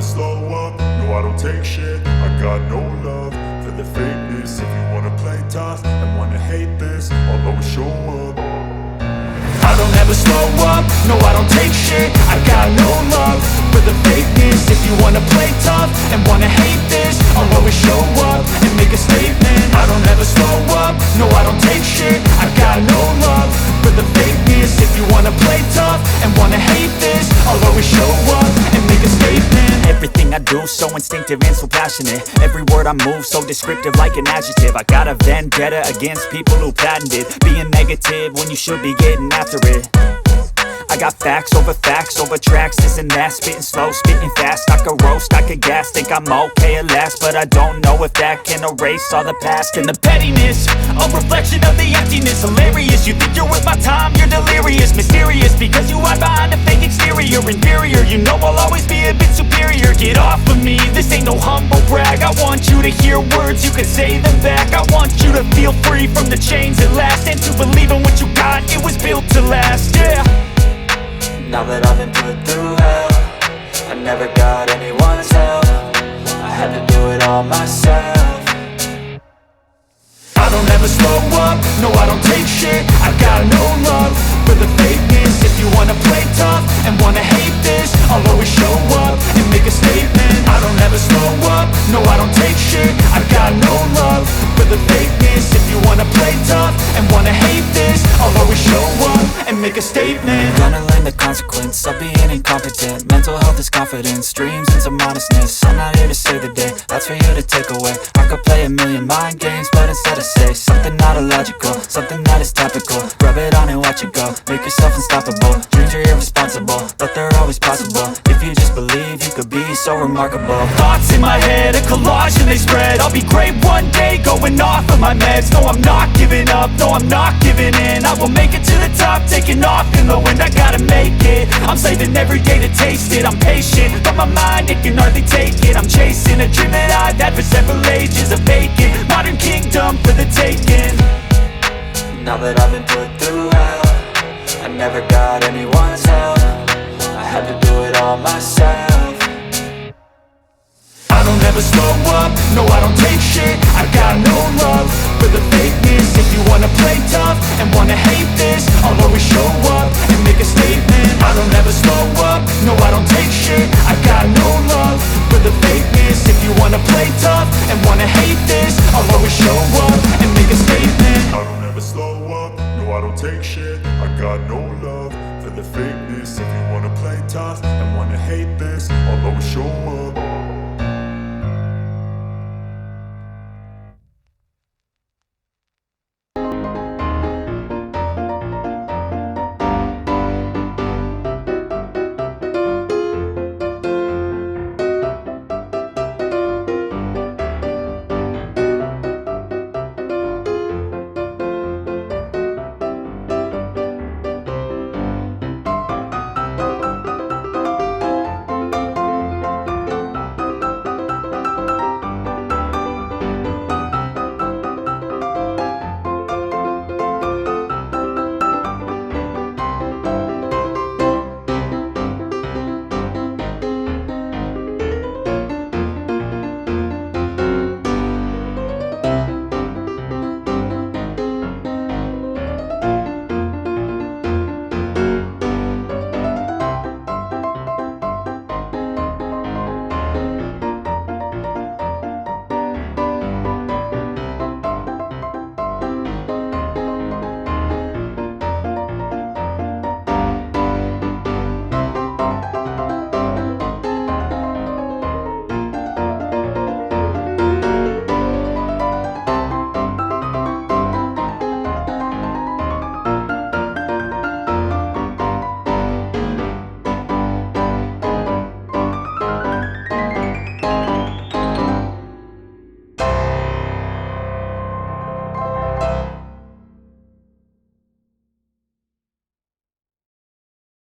slow up, no I don't take shit. I got no love for the fakeness. If you wanna play tough and wanna hate this, I'll always show up. I don't ever slow up, no I don't take shit. I got no love for the fakeness. If you wanna play tough and wanna hate this, I'll always show up and make a statement. I don't ever slow up, no I don't take shit. I got no love for the fakeness. If you wanna play tough and wanna hate this, I'll always show up and make a statement. Everything I do so instinctive and so passionate. Every word I move so descriptive like an adjective. I got a vendetta against people who patented being negative when you should be getting after it. I got facts over tracks, this and that. Spitting slow, spitting fast, I could roast, I could gas. Think I'm okay at last, but I don't know if that can erase all the past. And the pettiness, a reflection of the emptiness. Hilarious, you think you're worth my time, you're delirious. Mysterious, because you hide behind a fake exterior. Inferior, you know I'll always be a bit superior. Get off of me, this ain't no humble brag. I want you to hear words, you can say them back. I want you to feel free from the chains at last, and to believe in what you got, it was built to last, yeah. Now that I've been put through hell, I never got anyone's help. I had to do it all myself. I don't ever slow up, no I don't take shit. I got no love for the fakeness. If you wanna play tough and wanna hate this, I'll always show up and make a statement. I don't ever slow up, no I don't take shit. I got no love for the fakeness. If you wanna play tough and wanna hate this, I'll always show up and make a statement. Gonna learn the consequence of being incompetent. Mental health is confidence, dreams and some honestness. I'm not here to save the day, that's for you to take away. I could play a million mind games, but instead I say something not illogical, something that is topical. Rub it on and watch it go, make yourself unstoppable. Dreams are irresponsible, but they're always possible. If you just believe, you could be so remarkable. Thoughts in my head, a collage and they spread. I'll be great one day, going off of my meds. No, I'm not giving up, no, I'm not giving in. I will make it to the top, taking off in the wind. I gotta make it, I'm saving every day to taste it. I'm patient, but my mind, it can hardly take it. I'm chasing a dream that I've had for several ages. A vacant, modern kingdom for the taking. Now that I've been put through hell, I never got anyone's help. I had to do it all myself. I don't ever slow up, no I don't take shit. I got no love for the fakeness. If you wanna play tough and wanna hate this, I'll always show up and make a statement. I don't ever slow up, no I don't take shit. I got no love for the fakeness. If you wanna play tough and wanna hate